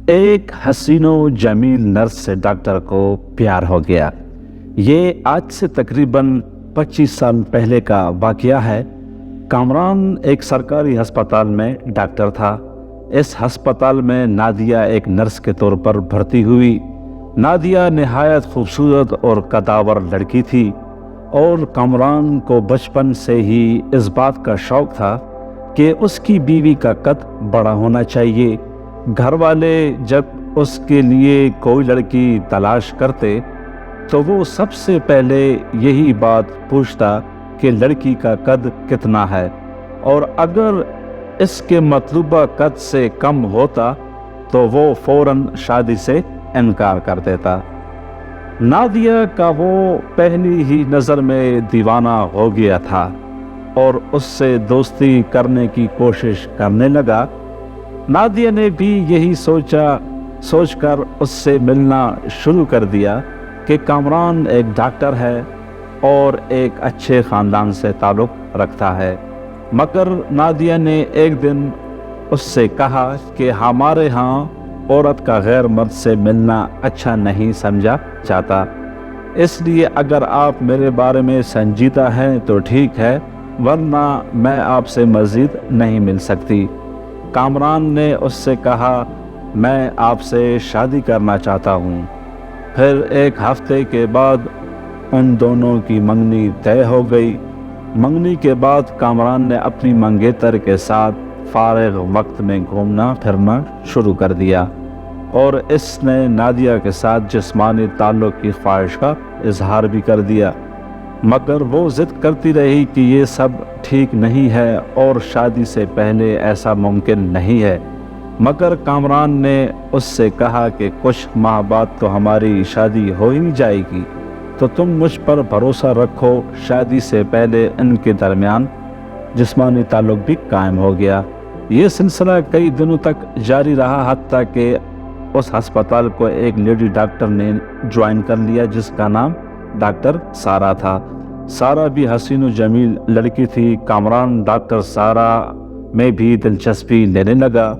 ایک حسین و جمیل نرس سے ڈاکٹر کو پیار ہو گیا۔ یہ آج سے تقریباً 25 سال پہلے کا واقعہ ہے۔ کامران ایک سرکاری ہسپتال میں ڈاکٹر تھا۔ اس ہسپتال میں نادیہ ایک نرس کے طور پر بھرتی ہوئی۔ نادیہ نہایت خوبصورت اور قداور لڑکی تھی اور کامران کو بچپن سے ہی اس بات کا شوق تھا کہ اس کی بیوی کا قد بڑا ہونا چاہیے۔ گھر والے جب اس کے لیے کوئی لڑکی تلاش کرتے تو وہ سب سے پہلے یہی بات پوچھتا کہ لڑکی کا قد کتنا ہے، اور اگر اس کے مطلوبہ قد سے کم ہوتا تو وہ فوراً شادی سے انکار کر دیتا۔ نادیہ کا وہ پہلی ہی نظر میں دیوانہ ہو گیا تھا اور اس سے دوستی کرنے کی کوشش کرنے لگا۔ نادیہ نے بھی یہی سوچ کر اس سے ملنا شروع کر دیا کہ کامران ایک ڈاکٹر ہے اور ایک اچھے خاندان سے تعلق رکھتا ہے، مگر نادیہ نے ایک دن اس سے کہا کہ ہمارے ہاں عورت کا غیر مرد سے ملنا اچھا نہیں سمجھا جاتا، اس لیے اگر آپ میرے بارے میں سنجیدہ ہیں تو ٹھیک ہے، ورنہ میں آپ سے مزید نہیں مل سکتی۔ کامران نے اس سے کہا، میں آپ سے شادی کرنا چاہتا ہوں۔ پھر ایک ہفتے کے بعد ان دونوں کی منگنی طے ہو گئی۔ منگنی کے بعد کامران نے اپنی منگیتر کے ساتھ فارغ وقت میں گھومنا پھرنا شروع کر دیا، اور اس نے نادیہ کے ساتھ جسمانی تعلق کی خواہش کا اظہار بھی کر دیا، مگر وہ ضد کرتی رہی کہ یہ سب ٹھیک نہیں ہے اور شادی سے پہلے ایسا ممکن نہیں ہے۔ مگر کامران نے اس سے کہا کہ کچھ ماہ بعد تو ہماری شادی ہو ہی جائے گی، تو تم مجھ پر بھروسہ رکھو۔ شادی سے پہلے ان کے درمیان جسمانی تعلق بھی قائم ہو گیا۔ یہ سلسلہ کئی دنوں تک جاری رہا، حتیٰ کہ اس ہسپتال کو ایک لیڈی ڈاکٹر نے جوائن کر لیا جس کا نام ڈاکٹر سارا تھا۔ سارا بھی حسین و جمیل لڑکی تھی۔ کامران ڈاکٹر سارا میں بھی دلچسپی لینے لگا،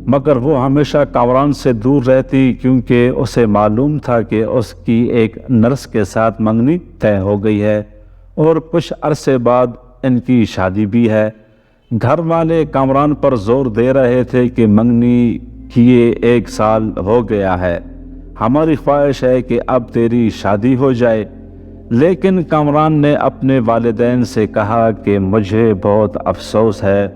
مگر وہ ہمیشہ کامران سے دور رہتی کیونکہ اسے معلوم تھا کہ اس کی ایک نرس کے ساتھ منگنی طے ہو گئی ہے اور کچھ عرصے بعد ان کی شادی بھی ہے۔ گھر والے کامران پر زور دے رہے تھے کہ منگنی کیے 1 سال ہو گیا ہے، ہماری خواہش ہے کہ اب تیری شادی ہو جائے، لیکن کامران نے اپنے والدین سے کہا کہ مجھے بہت افسوس ہے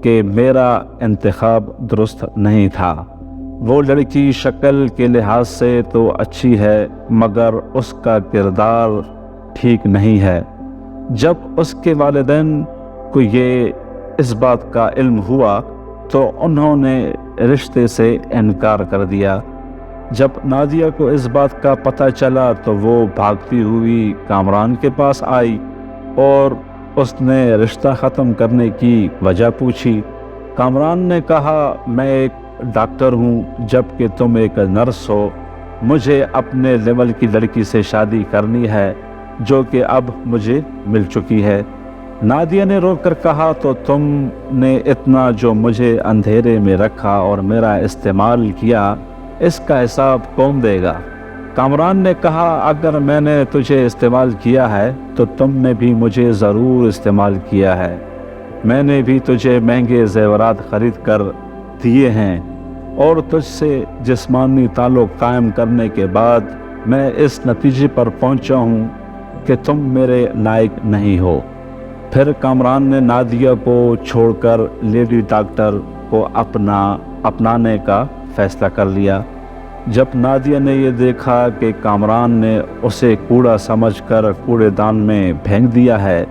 کہ میرا انتخاب درست نہیں تھا۔ وہ لڑکی شکل کے لحاظ سے تو اچھی ہے، مگر اس کا کردار ٹھیک نہیں ہے۔ جب اس کے والدین کو اس بات کا علم ہوا تو انہوں نے رشتے سے انکار کر دیا۔ جب نادیہ کو اس بات کا پتہ چلا تو وہ بھاگتی ہوئی کامران کے پاس آئی اور اس نے رشتہ ختم کرنے کی وجہ پوچھی۔ کامران نے کہا، میں ایک ڈاکٹر ہوں جبکہ تم ایک نرس ہو، مجھے اپنے لیول کی لڑکی سے شادی کرنی ہے جو کہ اب مجھے مل چکی ہے۔ نادیہ نے رو کر کہا، تو تم نے اتنا جو مجھے اندھیرے میں رکھا اور میرا استعمال کیا، اس کا حساب کون دے گا؟ کامران نے کہا، اگر میں نے تجھے استعمال کیا ہے تو تم نے بھی مجھے ضرور استعمال کیا ہے۔ میں نے بھی تجھے مہنگے زیورات خرید کر دیے ہیں اور تجھ سے جسمانی تعلق قائم کرنے کے بعد میں اس نتیجے پر پہنچا ہوں کہ تم میرے لائق نہیں ہو۔ پھر کامران نے نادیہ کو چھوڑ کر لیڈی ڈاکٹر کو اپنانے کا فیصلہ کر لیا۔ جب نادیہ نے یہ دیکھا کہ کامران نے اسے کوڑا سمجھ کر کوڑے دان میں پھینک دیا ہے،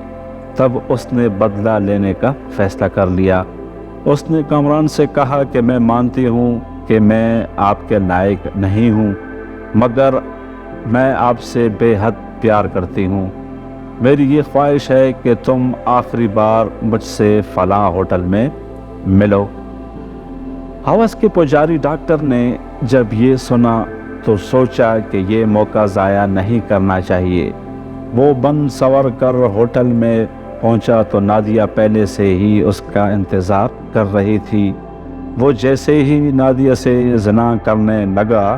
تب اس نے بدلہ لینے کا فیصلہ کر لیا۔ اس نے کامران سے کہا کہ میں مانتی ہوں کہ میں آپ کے لائق نہیں ہوں، مگر میں آپ سے بے حد پیار کرتی ہوں۔ میری یہ خواہش ہے کہ تم آخری بار مجھ سے فلاں ہوٹل میں ملو۔ ہوس کے پجاری ڈاکٹر نے جب یہ سنا تو سوچا کہ یہ موقع ضائع نہیں کرنا چاہیے۔ وہ بن سور کر ہوٹل میں پہنچا تو نادیہ پہلے سے ہی اس کا انتظار کر رہی تھی۔ وہ جیسے ہی نادیہ سے زنا کرنے لگا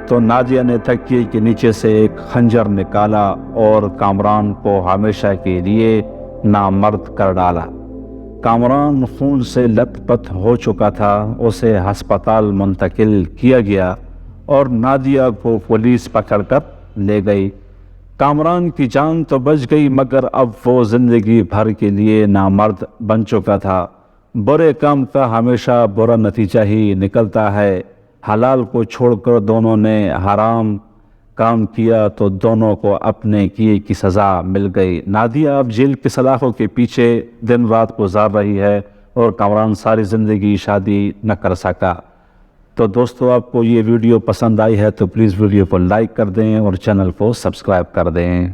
تو نادیہ نے تکیے کے نیچے سے ایک خنجر نکالا اور کامران کو ہمیشہ کے لیے نامرد کر ڈالا۔ کامران خون سے لت پت ہو چکا تھا، اسے ہسپتال منتقل کیا گیا اور نادیہ کو پولیس پکڑ کر لے گئی۔ کامران کی جان تو بچ گئی، مگر اب وہ زندگی بھر کے لیے نامرد بن چکا تھا۔ برے کام کا ہمیشہ برا نتیجہ ہی نکلتا ہے۔ حلال کو چھوڑ کر دونوں نے حرام کام کیا تو دونوں کو اپنے کیے کی سزا مل گئی۔ نادیہ اب جیل کی سلاخوں کے پیچھے دن رات گزار رہی ہے اور کامران ساری زندگی شادی نہ کر سکا۔ تو دوستو، آپ کو یہ ویڈیو پسند آئی ہے تو پلیز ویڈیو کو لائک کر دیں اور چینل کو سبسکرائب کر دیں۔